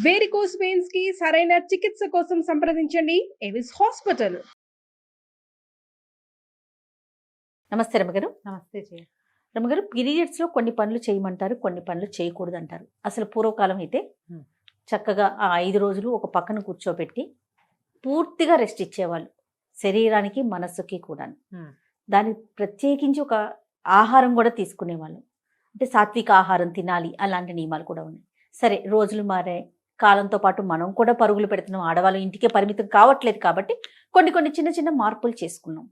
Varicose veins కి సరైన చికిత్స కోసం సంప్రదించండి ఎవిస్ హాస్పిటల్. నమస్తే రమగారు. నమస్తే జయ. రమగారు, పీరియడ్స్లో కొన్ని పనులు చేయమంటారు, కొన్ని పనులు చేయకూడదు అంటారు. అసలు పూర్వకాలం అయితే చక్కగా ఆ 5 రోజులు ఒక పక్కన కూర్చోబెట్టి పూర్తిగా రెస్ట్ ఇచ్చేవాళ్ళు, శరీరానికి మనస్సుకి కూడా. దాన్ని ప్రత్యేకించి ఒక ఆహారం కూడా తీసుకునేవాళ్ళు, అంటే సాత్విక ఆహారం తినాలి, అలాంటి నియమాలు కూడా ఉన్నాయి. సరే, రోజులు మారే, కాలంతో పాటు మనం కూడా పరుగులు పెడుతున్నాం, ఆడవాళ్ళు ఇంటికే పరిమితం కావట్లేదు కాబట్టి కొన్ని చిన్న చిన్న మార్పులు చేసుకున్నాం.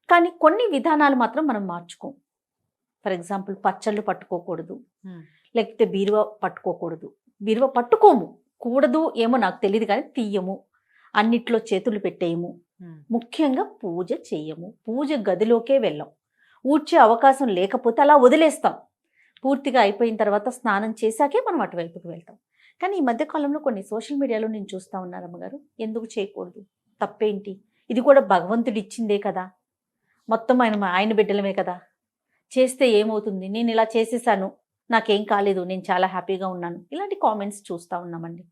కానీ కొన్ని విధానాలు మాత్రం మనం మార్చుకోం. ఫర్ ఎగ్జాంపుల్, పచ్చళ్ళు పట్టుకోకూడదు, లేకపోతే బీరువా పట్టుకోకూడదు. బీరువా పట్టుకోము, కూడదు ఏమో నాకు తెలియదు, కానీ తీయము, అన్నిట్లో చేతులు పెట్టేయము, ముఖ్యంగా పూజ చెయ్యము, పూజ గదిలోకే వెళ్ళాం. ఊడ్చే అవకాశం లేకపోతే అలా వదిలేస్తాం. పూర్తిగా అయిపోయిన తర్వాత స్నానం చేశాకే మనం అటువైపుకి వెళ్తాం. కానీ ఈ మధ్యకాలంలో కొన్ని సోషల్ మీడియాలో నేను చూస్తూ ఉన్నాను అమ్మగారు, ఎందుకు చేయకూడదు, తప్పేంటి, ఇది కూడా భగవంతుడు ఇచ్చిందే కదా, మొత్తం ఆయన బిడ్డలమే కదా, చేస్తే ఏమవుతుంది, నేను ఇలా చేసేసాను, నాకేం కాలేదు, నేను చాలా హ్యాపీగా ఉన్నాను, ఇలాంటి కామెంట్స్ చూస్తూ ఉన్నామండి.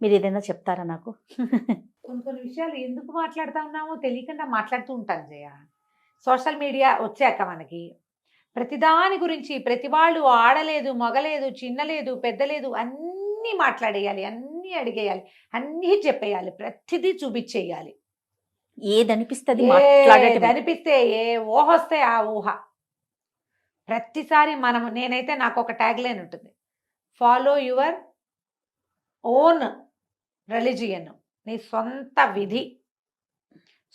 మీరు ఏదైనా చెప్తారా నాకు? కొన్ని విషయాలు ఎందుకు మాట్లాడుతూ ఉన్నామో తెలియకుండా మాట్లాడుతూ ఉంటాను జయ. సోషల్ మీడియా వచ్చాక మనకి ప్రతిదాని గురించి ప్రతి వాళ్ళు ఆడలేదు, మగలేదు, చిన్నలేదు, పెద్దలేదు, అన్నీ మాట్లాడేయాలి, అన్నీ అడిగేయాలి, అన్నీ చెప్పేయాలి, ప్రతిదీ చూపించేయాలి. ఏదనిపిస్తుంది అనిపిస్తే ఏ ఊహ వస్తే ఆ ఊహ ప్రతిసారి నేనైతే నాకు ఒక ట్యాగ్ లైన్ ఉంటుంది, ఫాలో యువర్ ఓన్ రిలీజియన్, నీ సొంత విధి,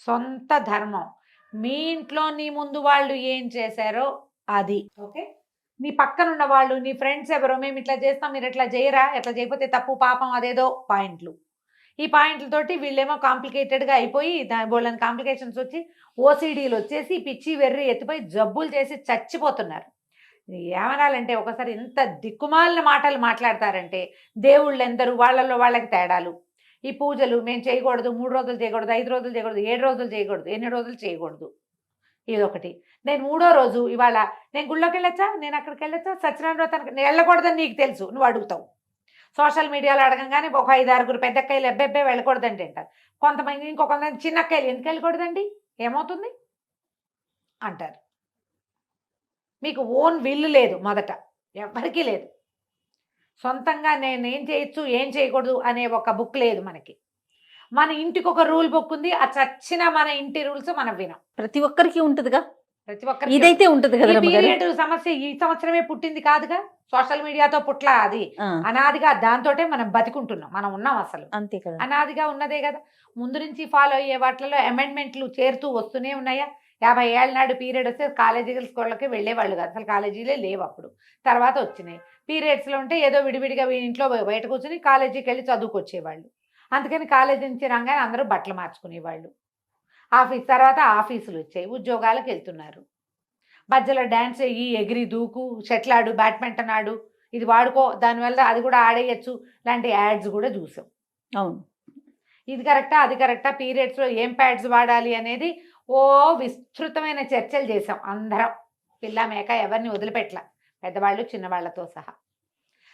సొంత ధర్మం. మీ ఇంట్లో నీ ముందు వాళ్ళు ఏం చేశారో అది ఓకే, నీ పక్కనున్న వాళ్ళు, నీ ఫ్రెండ్స్ ఎవరో, మేము ఇట్లా చేస్తాం, మీరు ఎట్లా చేయరా, ఎట్లా చేయకపోతే తప్పు, పాపం, అదేదో పాయింట్లు. ఈ పాయింట్లతోటి వీళ్ళేమో కాంప్లికేటెడ్గా అయిపోయి బోళ్ళని కాంప్లికేషన్స్ వచ్చి ఓసిడీలు వచ్చేసి పిచ్చి వెర్రి ఎత్తిపోయి జబ్బులు చేసి చచ్చిపోతున్నారు. ఏమనాలంటే ఒకసారి ఎంత దిక్కుమాలిన మాటలు మాట్లాడతారంటే, దేవుళ్ళు ఎందరు, వాళ్ళల్లో వాళ్ళకి తేడాలు. ఈ పూజలు మేము చేయకూడదు, 3 రోజులు చేయకూడదు, 5 రోజులు చేయకూడదు, 7 రోజులు చేయకూడదు, 8 రోజులు చేయకూడదు. ఇదొకటి. నేను 3వ రోజు ఇవాళ నేను గుళ్ళోకి వెళ్ళొచ్చా, నేను అక్కడికి వెళ్ళొచ్చా, సత్యనారాయణ వ్రతానికి నేను వెళ్ళకూడదని నీకు తెలుసు, నువ్వు అడుగుతావు. సోషల్ మీడియాలో అడగంగానే ఒక 5-6 పెద్దక్కాయలు ఎబ్బెబ్బే వెళ్ళకూడదండి అంటారు. కొంతమంది ఇంకొంతమంది చిన్నక్కాయలు ఎందుకు వెళ్ళకూడదండి, ఏమవుతుంది అంటారు. మీకు ఓన్ విల్లు లేదు, మొదట ఎవరికీ లేదు. సొంతంగా నేను ఏం చేయొచ్చు, ఏం చేయకూడదు అనే ఒక బుక్ లేదు మనకి. మన ఇంటికి ఒక రూల్ బుక్ ఉంది, ఆ చచ్చిన మన ఇంటి రూల్స్ మనం వినం. ప్రతి ఒక్కరికి ఉంటుందిగా, ప్రతి ఒక్కరికి ఇదైతే ఉంటుంది కదా. పీరియడ్ సమస్య ఈ సంవత్సరమే పుట్టింది కాదుగా, సోషల్ మీడియాతో పుట్ల, అది అనాదిగా దాంతోటే మనం బతికుంటున్నాం, మనం ఉన్నాం, అసలు అంతే కదా, అనాదిగా ఉన్నదే కదా. ముందు నుంచి ఫాలో అయ్యే వాటిలో అమెండ్మెంట్లు చేరుతూ వస్తూనే ఉన్నాయా. 50 ఏళ్ళ నాడు పీరియడ్ వస్తే కాలేజీ స్కూళ్ళకి వెళ్ళేవాళ్ళు కాదు, అసలు కాలేజీలే లేవు అప్పుడు, తర్వాత వచ్చినాయి. పీరియడ్స్లో ఉంటే ఏదో విడివిడిగా ఇంట్లో బయట కూర్చొని కాలేజీకి వెళ్ళి చదువుకొచ్చేవాళ్ళు. అందుకని కాలేజీ నుంచి రాగానే అందరూ బట్టలు మార్చుకునేవాళ్ళు. ఆఫీస్ తర్వాత ఆఫీసులు వచ్చాయి, ఉద్యోగాలకు వెళ్తున్నారు. మధ్యలో డ్యాన్స్ అయ్యి, ఎగిరి దూకు, షటిల్ ఆడు, బ్యాడ్మింటన్ ఆడు, ఇది వాడుకో, దానివల్ల అది కూడా ఆడేయచ్చు లాంటి యాడ్స్ కూడా చూసాం. అవును, ఇది కరెక్టా, అది కరెక్టా, పీరియడ్స్లో ఏం ప్యాడ్స్ వాడాలి అనేది ఓ విస్తృతమైన చర్చలు చేసాం అందరం, పిల్ల మేక ఎవరిని వదిలిపెట్టల, పెద్దవాళ్ళు చిన్నవాళ్లతో సహా.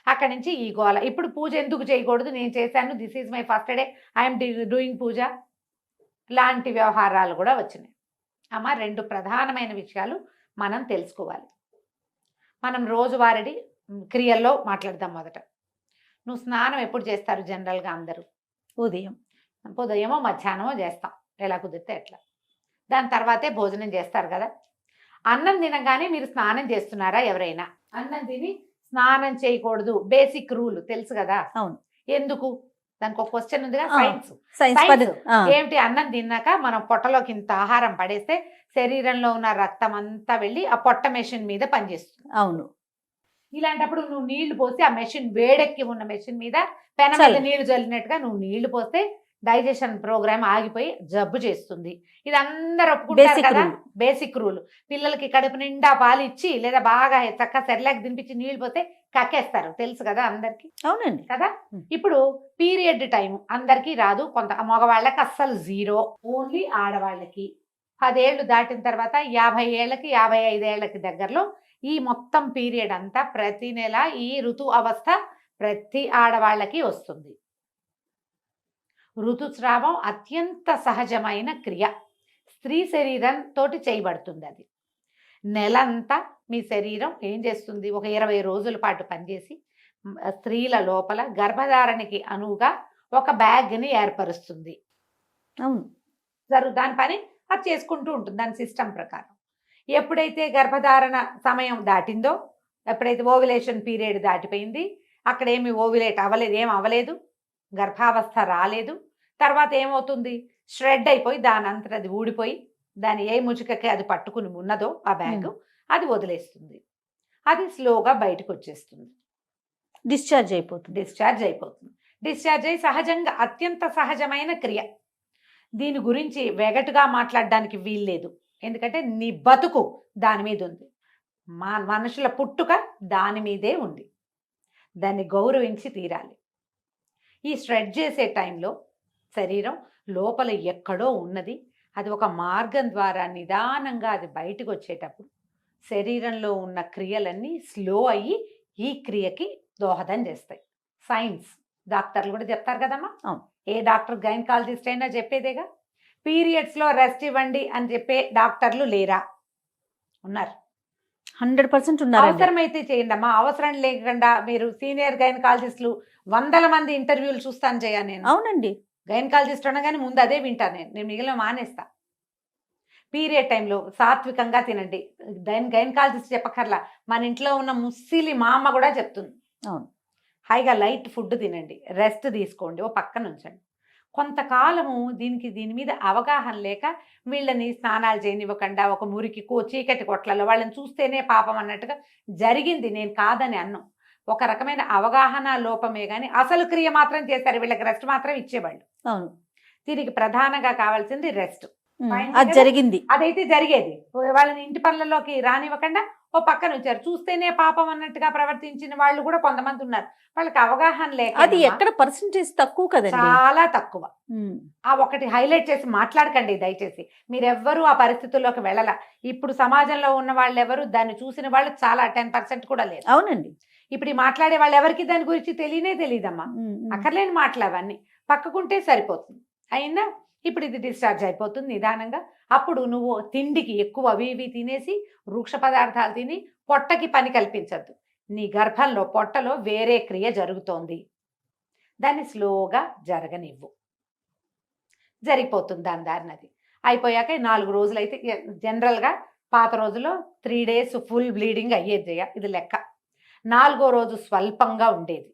అక్కడి నుంచి ఈ గోల. ఇప్పుడు పూజ ఎందుకు చేయకూడదు, నేను చేశాను, this is my first day, I'm doing puja లాంటి వ్యవహారాలు కూడా వచ్చినాయి. అమ్మ, 2 ప్రధానమైన విషయాలు మనం తెలుసుకోవాలి. మనం రోజువారీ క్రియల్లో మాట్లాడదాం. మొదట, నువ్వు స్నానం ఎప్పుడు చేస్తారు జనరల్గా అందరూ? ఉదయమో మధ్యాహ్నమో చేస్తాం, ఎలా కుదిరితే ఎట్లా. దాని తర్వాతే భోజనం చేస్తారు కదా. అన్నం తినగానే మీరు స్నానం చేస్తున్నారా? ఎవరైనా అన్నం తిని స్నానం చేయకూడదు, బేసిక్ రూల్ తెలుసు కదా. అవును. ఎందుకు? దానికి ఒక క్వశ్చన్ ఉందిగా, సైన్స్ ఏమిటి? అన్నం తిన్నాక మనం పొట్టలోకి ఇంత ఆహారం పడేస్తే శరీరంలో ఉన్న రక్తం అంతా వెళ్ళి ఆ పొట్ట మెషిన్ మీద పనిచేస్తుంది. అవును. ఇలాంటప్పుడు నువ్వు నీళ్లు పోసి, ఆ మెషిన్ వేడెక్కి ఉన్న మెషిన్ మీద పెన మీద నీళ్లు చల్లినట్టుగా నువ్వు నీళ్లు పోస్తే డైజెషన్ ప్రోగ్రామ్ ఆగిపోయి జబ్బు చేస్తుంది. ఇది అందరు ఒప్పుకుంటారు కదా, బేసిక్ రూల్. పిల్లలకి కడుపు నిండా పాలు ఇచ్చి లేదా బాగా చక్కగా సెర్లాక్ తినిపించి నీళ్లు పోతే కక్కేస్తారు, తెలుసు కదా అందరికి. అవునండి కదా. ఇప్పుడు పీరియడ్ టైం అందరికీ రాదు, కొంత మగవాళ్ళకి అస్సలు 0, ఓన్లీ ఆడవాళ్ళకి. 10 ఏళ్ళు దాటిన తర్వాత 50 ఏళ్ళకి 55 ఏళ్ళకి దగ్గరలో ఈ మొత్తం పీరియడ్ అంతా ప్రతి నెల ఈ ఋతు అవస్థ ప్రతి ఆడవాళ్ళకి వస్తుంది. ఋతుస్రావం అత్యంత సహజమైన క్రియ. స్త్రీ శరీరంతో చేయబడుతుంది. అది నెలంతా మీ శరీరం ఏం చేస్తుంది, ఒక 20 రోజుల పాటు పనిచేసి స్త్రీల లోపల గర్భధారణకి అనువుగా ఒక బ్యాగ్ని ఏర్పరుస్తుంది. అవును. దాని పని అది చేసుకుంటూ ఉంటుంది దాని సిస్టమ్ ప్రకారం. ఎప్పుడైతే గర్భధారణ సమయం దాటిందో, ఎప్పుడైతే ఓవ్యులేషన్ పీరియడ్ దాటిపోయింది, అక్కడ ఏమి ఓవ్యులేట్ అవ్వలేదు, ఏం అవ్వలేదు, గర్భావస్థ రాలేదు, తర్వాత ఏమవుతుంది, షెడ్ అయిపోయి దాని అంతట అది ఊడిపోయి దాని ఏ ముచుకకి అది పట్టుకుని ఉన్నదో ఆ బ్యాగ్ అది వదిలేస్తుంది. అది స్లోగా బయటకు వచ్చేస్తుంది, డిశ్చార్జ్ అయిపోతుంది. డిశ్చార్జ్ అయి సహజంగా అత్యంత సహజమైన క్రియ. దీని గురించి వెగటుగా మాట్లాడడానికి వీల్లేదు. ఎందుకంటే నీ బతుకు దాని మీద ఉంది, మనుషుల పుట్టుక దాని మీదే ఉంది. దాన్ని గౌరవించి తీరాలి. ఈ స్ట్రెచ్ చేసే టైంలో శరీరం లోపల ఎక్కడో ఉన్నది, అది ఒక మార్గం ద్వారా నిదానంగా అది బయటకు వచ్చేటప్పుడు శరీరంలో ఉన్న క్రియలన్నీ స్లో అయ్యి ఈ క్రియకి దోహదం చేస్తాయి. సైన్స్ డాక్టర్లు కూడా చెప్తారు కదమ్మా. ఏ డాక్టర్ గైనకాలజిస్ట్ అయినా చెప్పేదేగా. పీరియడ్స్లో రెస్ట్ ఇవ్వండి అని చెప్పే డాక్టర్లు లేరా? ఉన్నారు, 100% ఉన్నారు. అవసరమైతే చేయండి అమ్మా. అవసరం లేకుండా మీరు సీనియర్ గైనకాలజిస్టులు 100 మంది ఇంటర్వ్యూలు చూస్తాను చేయా నేను. అవునండి. గైనకాలజిస్ట్ అనగానే ముందు అదే వింటాను నేను మిగిలిన మానేస్తా. పీరియడ్ టైంలో సాత్వికంగా తినండి. గైనకాలజిస్ట్ చెప్పకర్లా, మన ఇంట్లో ఉన్న ముస్సిలి మా అమ్మ కూడా చెప్తుంది. అవును, హాయిగా లైట్ ఫుడ్ తినండి, రెస్ట్ తీసుకోండి, ఓ పక్కన ఉంచండి. కొంతకాలము దీని మీద అవగాహన లేక వీళ్ళని స్నానాలు చేయనివ్వకుండా ఒక మురికి చీకటి కొట్లలో వాళ్ళని చూస్తేనే పాపం అన్నట్టుగా జరిగింది. నేను కాదని అన్నం, ఒక రకమైన అవగాహన లోపమే కానీ అసలు క్రియ మాత్రం చేశారు. వీళ్ళకి రెస్ట్ మాత్రం ఇచ్చేవాళ్ళు. అవును, దీనికి ప్రధానంగా కావాల్సింది రెస్ట్. అది జరిగింది. అదైతే జరిగేది. వాళ్ళని ఇంటి పనులలోకి రానివ్వకుండా ఓ పక్కన వచ్చారు. చూస్తేనే పాపం అన్నట్టుగా ప్రవర్తించిన వాళ్ళు కూడా కొంతమంది ఉన్నారు. వాళ్ళకి అవగాహన లేక. అది ఎక్కడ పర్సెంటేజ్ తక్కువ కదండి, చాలా తక్కువ. ఆ ఒకటి హైలైట్ చేసి మాట్లాడకండి దయచేసి. మీరెవ్వరూ ఆ పరిస్థితుల్లోకి వెళ్ళాల. ఇప్పుడు సమాజంలో ఉన్న వాళ్ళు ఎవరు దాన్ని చూసిన వాళ్ళు చాలా 10% కూడా లేదు. అవునండి. ఇప్పుడు ఈ మాట్లాడే వాళ్ళు ఎవరికి దాని గురించి తెలియదమ్మా. అక్కర్లేని మాటలు అవన్నీ పక్కకుంటే సరిపోతుంది. అయిందా? ఇప్పుడు ఇది డిశ్చార్జ్ అయిపోతుంది నిదానంగా. అప్పుడు నువ్వు తిండికి ఎక్కువ అవి ఇవి తినేసి వృక్ష పదార్థాలు తిని పొట్టకి పని కల్పించద్దు. నీ గర్భంలో పొట్టలో వేరే క్రియ జరుగుతోంది, దాన్ని స్లోగా జరగనివ్వు. జరిగిపోతుంది దాని దారినది. అయిపోయాక 4 రోజులు అయితే జనరల్గా పాత రోజుల్లో 3 days ఫుల్ బ్లీడింగ్ అయ్యేది. ఇది లెక్క. 4వ రోజు స్వల్పంగా ఉండేది.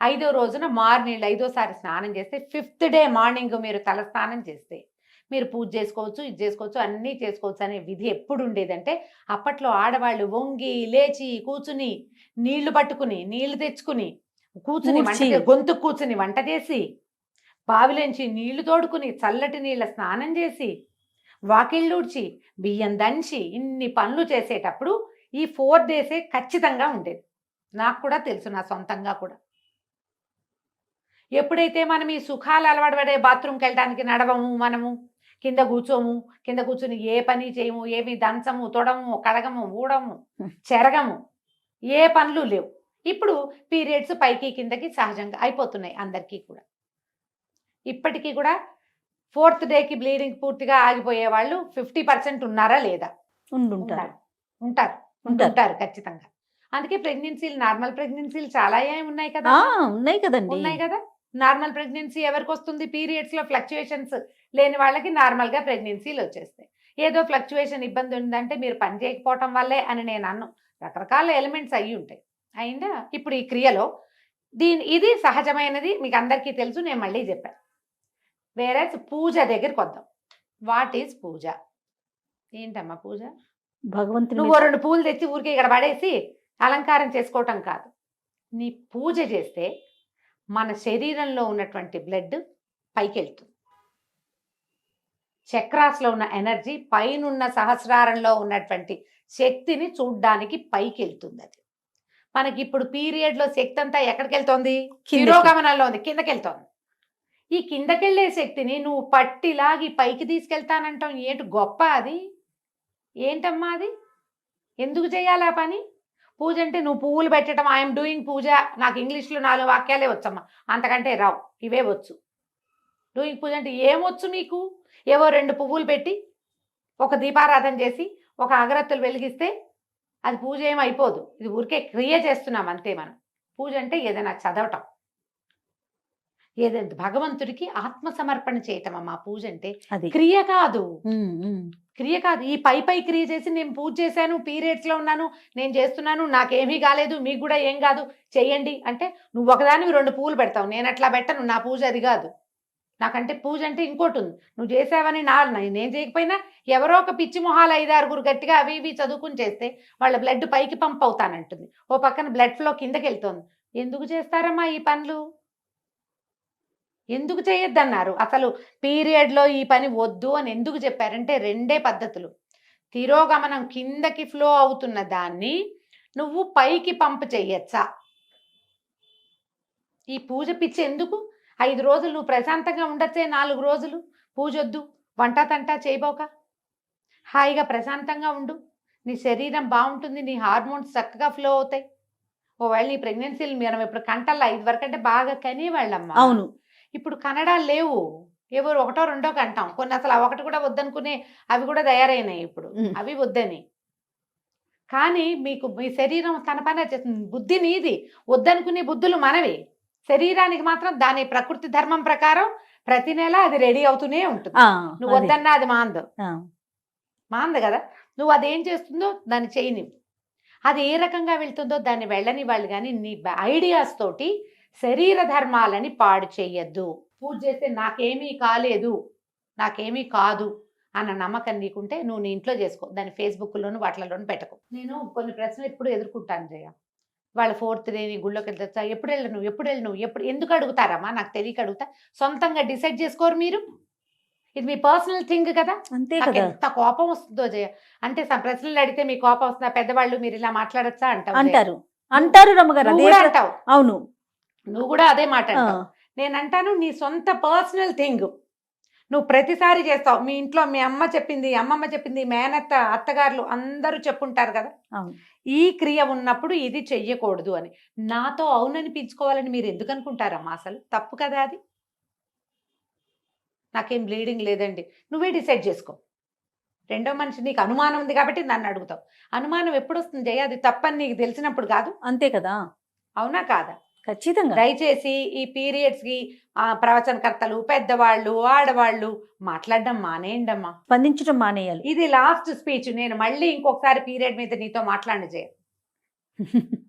5వ రోజున మార్నింగ్ 5వసారి స్నానం చేస్తే 5th day మార్నింగ్ మీరు తల స్నానం చేస్తే మీరు పూజ చేసుకోవచ్చు, ఇది చేసుకోవచ్చు, అన్నీ చేసుకోవచ్చు అనే విధి ఎప్పుడు ఉండేదంటే, అప్పట్లో ఆడవాళ్ళు వంగి లేచి కూర్చుని నీళ్లు పట్టుకుని నీళ్లు తెచ్చుకుని కూర్చుని గొంతు కూర్చుని వంట చేసి బావిలోంచి నీళ్లు తోడుకుని చల్లటి నీళ్ళ స్నానం చేసి వాకిళ్ళూడ్చి బియ్యం దంచి ఇన్ని పనులు చేసేటప్పుడు ఈ 4 days ఖచ్చితంగా ఉండేది. నాకు కూడా తెలుసు, నా సొంతంగా కూడా. ఎప్పుడైతే మనం ఈ సుఖాలు అలవాటు పడే బాత్రూమ్కి వెళ్ళడానికి నడవము, మనము కింద కూర్చుని ఏ పని చేయము, ఏమి దంచము, తొడము, కడగము, ఊడము, చెరగము, ఏ పనులు లేవు. ఇప్పుడు పీరియడ్స్ పైకి కిందకి సహజంగా అయిపోతున్నాయి అందరికీ కూడా. ఇప్పటికీ కూడా 4th dayకి బ్లీడింగ్ పూర్తిగా ఆగిపోయే వాళ్ళు 50% ఉన్నారా లేదా? ఉంటారు ఖచ్చితంగా. అందుకే ప్రెగ్నెన్సీలు, నార్మల్ ప్రెగ్నెన్సీలు చాలా ఉన్నాయి కదా. ఉన్నాయి కదా. నార్మల్ ప్రెగ్నెన్సీ ఎవరికి వస్తుంది? పీరియడ్స్లో ఫ్లక్చుయేషన్స్ లేని వాళ్ళకి నార్మల్గా ప్రెగ్నెన్సీలు వచ్చేస్తాయి. ఏదో ఫ్లక్చుయేషన్ ఇబ్బంది ఉందంటే మీరు పని చేయకపోవటం వల్లే అని నేను అన్నాను. రకరకాల ఎలిమెంట్స్ అయ్యి ఉంటాయి. అయిందా? ఇప్పుడు ఈ క్రియలో ఇది సహజమైనది, మీకు అందరికీ తెలుసు, నేను మళ్ళీ చెప్పాను. వేరే పూజ దగ్గరికి వద్దాం. వాట్ ఈజ్ పూజ? ఏంటమ్మా పూజ? భగవంతుడు నువ్వు 2 పూలు తెచ్చి ఊరికే ఇక్కడ పడేసి అలంకారం చేసుకోవటం కాదు. నీ పూజ చేస్తే మన శరీరంలో ఉన్నటువంటి బ్లడ్ పైకి వెళ్తుంది. చక్రాస్లో ఉన్న ఎనర్జీ పైనున్న సహస్రారంలో ఉన్నటువంటి శక్తిని చూడ్డానికి పైకి వెళ్తుంది. అది మనకి ఇప్పుడు పీరియడ్లో శక్తి అంతా ఎక్కడికి వెళ్తోంది? తిరోగమనంలో ఉంది, కిందకి వెళ్తోంది. ఈ కిందకెళ్ళే శక్తిని నువ్వు పట్టిలాగి పైకి తీసుకెళ్తానంటాం. ఏంటి గొప్ప అది? ఏంటమ్మా అది? ఎందుకు చేయాలి ఆ పని? పూజ అంటే నువ్వు పువ్వులు పెట్టడం, ఐఎమ్ డూయింగ్ పూజ, నాకు ఇంగ్లీష్లో 4 వాక్యాలే వచ్చమ్మా, అంతకంటే రావు, ఇవే వచ్చు. డూయింగ్ పూజ అంటే ఏమొచ్చు నీకు? ఏవో 2 పువ్వులు పెట్టి ఒక దీపారాధన చేసి ఒక అగరత్తులు వెలిగిస్తే అది పూజ ఏం అయిపోదు. ఇది ఊరికే క్రియ చేస్తున్నాం అంతే మనం. పూజ అంటే ఏదైనా చదవటం, ఏదైనా భగవంతుడికి ఆత్మ సమర్పణ చేయటం అమ్మా పూజ అంటే. అది క్రియ కాదు, ఉమ్, ఉమ్. క్రియ కాదు. ఈ పై క్రియ చేసి నేను పూజ చేశాను, పీరియడ్స్లో ఉన్నాను, నేను చేస్తున్నాను, నాకేమీ కాలేదు, మీకు కూడా ఏం కాదు, చెయ్యండి అంటే నువ్వు ఒకదానివి 2 పువ్వులు పెడతావు. నేను అట్లా పెట్టను, నా పూజ అది కాదు. నాకంటే పూజ అంటే ఇంకోటి ఉంది. నువ్వు చేసావని నేను చేయకపోయినా ఎవరో ఒక పిచ్చి మొహాలు 5-6 గట్టిగా అవి ఇవి చదువుకుని చేస్తే వాళ్ళ బ్లడ్ పైకి పంప్ అవుతానంటుంది, ఓ పక్కన బ్లడ్ ఫ్లో కిందకి వెళ్తుంది. ఎందుకు చేస్తారమ్మా ఈ పనులు? ఎందుకు చేయొద్దన్నారు? అసలు పీరియడ్లో ఈ పని వద్దు అని ఎందుకు చెప్పారంటే 2 పద్ధతులు. తిరోగమనం కిందకి ఫ్లో అవుతున్న దాన్ని నువ్వు పైకి పంప్ చెయ్యొచ్చా? ఈ పూజ పిచ్చి ఎందుకు? 5 రోజులు నువ్వు ప్రశాంతంగా ఉండొచ్చే, 4 రోజులు పూజ వద్దు, వంట తంటా చేయబోక హాయిగా ప్రశాంతంగా ఉండు, నీ శరీరం బాగుంటుంది, నీ హార్మోన్స్ చక్కగా ఫ్లో అవుతాయి. ఒకవేళ నీ ప్రెగ్నెన్సీలు మనం ఇప్పుడు కంటల్లా 5 వరకు అంటే బాగా కనేవాళ్ళమ్మా. అవును, ఇప్పుడు కనడాలు లేవు, ఎవరు 1, 2 కంటాం. కొన్ని అసలు ఆ 1 కూడా వద్దనుకునే అవి కూడా తయారైనాయి ఇప్పుడు, అవి వద్దని. కానీ మీకు మీ శరీరం తన పని చేస్తుంది. బుద్ధి నీది, వద్దనుకునే బుద్ధులు మనవి. శరీరానికి మాత్రం దాని ప్రకృతి ధర్మం ప్రకారం ప్రతి నెల అది రెడీ అవుతూనే ఉంటుంది. నువ్వు వద్దన్నా అది మాందు కదా. నువ్వు అదేం చేస్తుందో దాన్ని చేయని, అది ఏ రకంగా వెళ్తుందో దాన్ని వెళ్ళని వాళ్ళు. కానీ నీ ఐడియాస్ తోటి శరీర ధర్మాలని పాడు చెయ్యొద్దు. పూజ చేస్తే నాకేమీ కాలేదు, నాకేమీ కాదు అన్న నమ్మకం నీకుంటే నువ్వు నీ ఇంట్లో చేసుకో, దాన్ని ఫేస్బుక్లోను వాటిలోనూ పెట్టకు. నేను కొన్ని ప్రశ్నలు ఎప్పుడు ఎదుర్కొంటాను జయ. వాళ్ళ 4th డే నీ గుళ్ళోకి వెళ్తా, ఎప్పుడు వెళ్ళను ఎందుకు అడుగుతారమ్మా? నాకు తెలియక అడుగుతా. సొంతంగా డిసైడ్ చేసుకోరు మీరు. ఇది మీ పర్సనల్ థింగ్ కదా. అంతే నాకు కదా. ఎంత కోపం వస్తుందో జయ. అంటే ప్రశ్నలు అడిగితే మీ కోపం వస్తుందా? పెద్దవాళ్ళు మీరు ఇలా మాట్లాడచ్చా అంటారు రమ్మగారు. నువ్వు కూడా అంటావు. అవును, నువ్వు కూడా అదే మాట అంటావు. నేను అంటాను నీ సొంత పర్సనల్ థింగ్ నువ్వు ప్రతిసారి చేస్తావు. మీ ఇంట్లో మీ అమ్మ చెప్పింది, అమ్మమ్మ చెప్పింది, మేనత్త, అత్తగారులు అందరూ చెప్పుంటారు కదా, ఈ క్రియ ఉన్నప్పుడు ఇది చెయ్యకూడదు అని. నాతో అవుననిపించుకోవాలని మీరు ఎందుకు అనుకుంటారమ్మా? అసలు తప్పు కదా అది. నాకేం బ్లీడింగ్ లేదండి, నువ్వే డిసైడ్ చేసుకో. రెండో మనిషి నీకు అనుమానం ఉంది కాబట్టి నన్ను అడుగుతావు. అనుమానం ఎప్పుడు వస్తుంది జయ? అది తప్పని నీకు తెలిసినప్పుడు కాదు. అంతే కదా. అవునా కాదా? ఖచ్చితంగా. దయచేసి ఈ పీరియడ్స్కి ప్రవచనకర్తలు, పెద్దవాళ్ళు, ఆడవాళ్ళు మాట్లాడడం మానేయండి అమ్మా, స్పందించడం మానేయాలి. ఇది లాస్ట్ స్పీచ్. నేను మళ్ళీ ఇంకొకసారి పీరియడ్ మీద నీతో మాట్లాడి చేయ.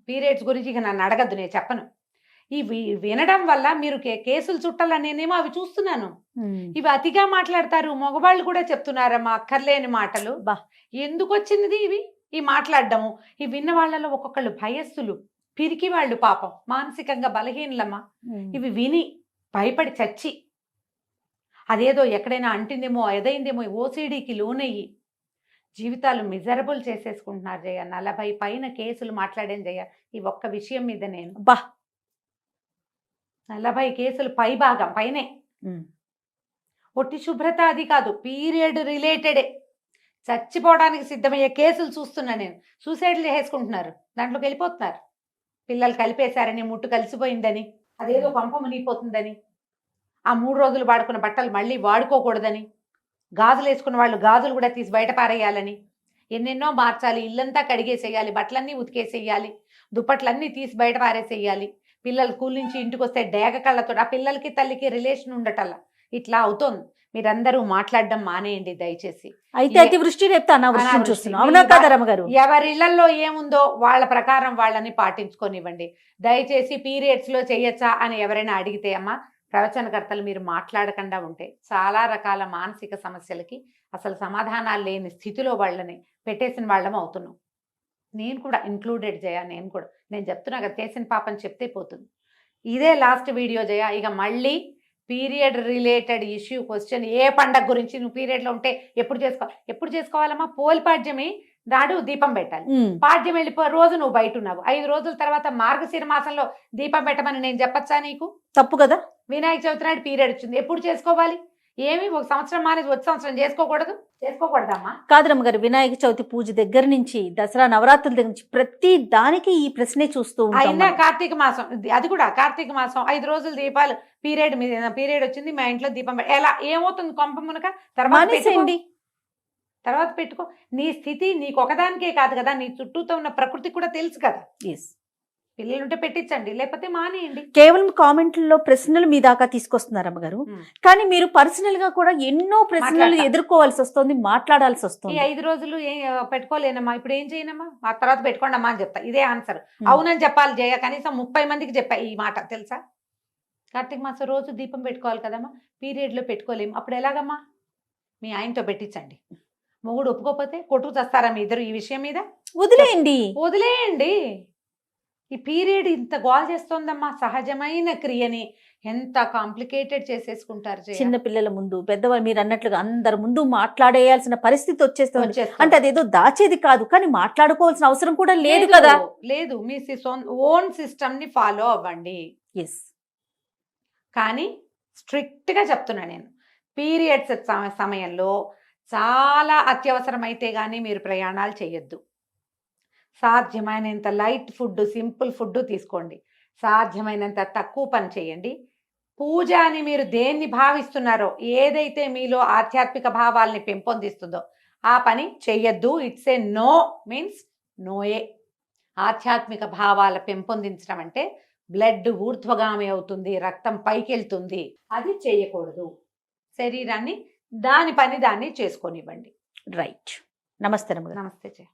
పీరియడ్స్ గురించి ఇక నన్ను అడగద్దు, నేను చెప్పను. ఇవి వినడం వల్ల మీరు కేసులు చుట్టాలని నేనేమో అవి చూస్తున్నాను. ఇవి అతిగా మాట్లాడతారు, మగవాళ్ళు కూడా చెప్తున్నారమ్మా అక్కర్లేని మాటలు. ఎందుకు వచ్చింది ఇవి ఈ మాట్లాడడము? ఈ విన్న వాళ్ళలో ఒక్కొక్కళ్ళు భయస్సులు, పిరికి వాళ్ళు, పాపం మానసికంగా బలహీనలమ్మా. ఇవి విని భయపడి చచ్చి అదేదో ఎక్కడైనా అంటిందేమో, ఎదైందేమో, ఓసిడీకి లోనయ్యి జీవితాలు మిజరబుల్ చేసేసుకుంటున్నారు జయ. 40 పైన కేసులు మాట్లాడాను జయ ఈ ఒక్క విషయం మీద. నేను 40 కేసులు భాగం పైనే. ఒట్టి శుభ్రత అది కాదు, పీరియడ్ రిలేటెడే చచ్చిపోవడానికి సిద్ధమయ్యే కేసులు చూస్తున్నా నేను. సూసైడ్లు చేసుకుంటున్నారు, దాంట్లోకి వెళ్ళిపోతున్నారు. పిల్లలు కలిపేశారని, ముట్టు కలిసిపోయిందని, అదేదో పంప మునిగిపోతుందని, ఆ 3 రోజులు వాడుకున్న బట్టలు మళ్ళీ వాడుకోకూడదని, గాజులు వేసుకున్న వాళ్ళు గాజులు కూడా తీసి బయట పారేయాలని, ఎన్నెన్నో మార్చాలి, ఇల్లంతా కడిగేసేయాలి, బట్టలన్నీ ఉతికేసేయాలి, దుప్పట్లన్నీ తీసి బయట పారేసేయాలి, పిల్లలు స్కూల్ నుంచి ఇంటికి వస్తే డేగ కళ్ళతో ఆ పిల్లలకి తల్లికి రిలేషన్ ఉండటల్లా ఇట్లా అవుతోంది. మీరందరూ మాట్లాడడం మానేయండి దయచేసి. అయితే అతివృష్టి రేపు అనావృష్టి చూస్తున్నాం. అవునా కదా రమ్మగారు? ఎవరి ఇళ్లలో ఏముందో వాళ్ళ ప్రకారం వాళ్ళని పాటించుకోనివ్వండి దయచేసి. పీరియడ్స్ లో చేయొచ్చా అని ఎవరైనా అడిగితే అమ్మా, ప్రవచనకర్తలు మీరు మాట్లాడకుండా ఉంటే చాలా రకాల మానసిక సమస్యలకి అసలు సమాధానాలు లేని స్థితిలో వాళ్ళని పెట్టేసిన వాళ్ళం అవుతున్నాం. నేను కూడా ఇంక్లూడెడ్ జయ. నేను చెప్తున్నా కదా, చేసిన పాపం చెప్తే పోతుంది. ఇదే లాస్ట్ వీడియో జయ. ఇక మళ్ళీ పీరియడ్ రిలేటెడ్ ఇష్యూ క్వశ్చన్, ఏ పండగ గురించి నువ్వు పీరియడ్లో ఉంటే ఎప్పుడు చేసుకోవాలమ్మా? పోలిపాడ్యమి నాడు దీపం పెట్టాలి. పాడ్యం వెళ్ళిపోయి రోజు నువ్వు బయట ఉన్నావు, 5 రోజుల తర్వాత మార్గశిర మాసంలో దీపం పెట్టమని నేను చెప్పచ్చా నీకు? తప్పు కదా. వినాయక చవితి నాడు పీరియడ్ వచ్చింది, ఎప్పుడు చేసుకోవాలి? ఏమి ఒక సంవత్సరం మానేసి వచ్చే సంవత్సరం చేసుకోకూడదమ్మా. కాదు రమ్మగారు, వినాయక చవితి పూజ దగ్గర నుంచి దసరా నవరాత్రుల దగ్గర నుంచి ప్రతి దానికి ఈ ప్రశ్నే చూస్తూ ఉంటాం అయినా మనం. కార్తీక మాసం, అది కూడా కార్తీక మాసం 5 రోజులు దీపాలు, పీరియడ్ వచ్చింది, మా ఇంట్లో దీపం ఎలా ఏమవుతుంది కొంప మునక? మానేసేయండి. తర్వాత పెట్టుకో. నీ స్థితి నీకు ఒకదానికే కాదు కదా, నీ చుట్టూతో ఉన్న ప్రకృతి కూడా తెలుసు కదా. Yes. పిల్లలు ఉంటే పెట్టించండి, లేకపోతే మానేయండి. కేవలం కామెంట్లలో ప్రశ్నలు మీ దాకా తీసుకొస్తున్నారు అమ్మగారు, కానీ మీరు పర్సనల్ గా కూడా ఎన్నో ప్రశ్నలు మాట్లాడతా. ఎదుర్కోవాల్సి వస్తుంది, మాట్లాడాల్సి ఈ వస్తుంది. 5 రోజులు పెట్టుకోలేనమ్మా, ఇప్పుడు ఏం చేయనమ్మా, ఆ తర్వాత పెట్టుకోండి అమ్మా అని చెప్తా. ఇదే ఆన్సర్. అవునని చెప్పాలి జయ, కనీసం 30 మందికి చెప్పా ఈ మాట, తెలుసా? కార్తీక మాసం రోజు దీపం పెట్టుకోవాలి కదమ్మా, పీరియడ్ లో పెట్టుకోలేము, అప్పుడు ఎలాగమ్మా? మీ ఆయనతో పెట్టించండి. మొగుడు ఒప్పుకోకపోతే కొట్టుకు చేస్తారా మీ ఇద్దరు ఈ విషయం మీద? వదిలేయండి. ఈ పీరియడ్ ఇంత గోల్ చేస్తోందమ్మా, సహజమైన క్రియని ఎంత కాంప్లికేటెడ్ చేసేసుకుంటారు జయ. చిన్న పిల్లల ముందు, పెద్దవాళ్ళు మీరు అన్నట్లుగా అందరి ముందు మాట్లాడేయాల్సిన పరిస్థితి వచ్చేస్తుంది. వచ్చేస్తుంది. అంటే అదేదో దాచేది కాదు, కానీ మాట్లాడుకోవాల్సిన అవసరం కూడా లేదు కదా. లేదు, మీ ఓన్ సిస్టమ్ ని ఫాలో అవ్వండి. ఎస్. కానీ స్ట్రిక్ట్ గా చెప్తున్నా నేను, పీరియడ్స్ సమయంలో చాలా అత్యవసరమైతే కానీ మీరు ప్రయాణాలు చేయొద్దు. సాధ్యమైనంత లైట్ ఫుడ్, సింపుల్ ఫుడ్ తీసుకోండి. సాధ్యమైనంత తక్కువ పని చేయండి. పూజ అని మీరు దేన్ని భావిస్తున్నారో, ఏదైతే మీలో ఆధ్యాత్మిక భావాల్ని పెంపొందిస్తుందో ఆ పని చెయ్యొద్దు. ఇట్స్ ఏ నో, మీన్స్ నోయే. ఆధ్యాత్మిక భావాల పెంపొందించడం అంటే బ్లడ్ ఊర్ధ్వగామి అవుతుంది, రక్తం పైకి వెళ్తుంది, అది చేయకూడదు. శరీరాన్ని దాని పని దాన్ని చేసుకొనివ్వండి. రైట్. నమస్తే రమ్మగారు. నమస్తే జయ.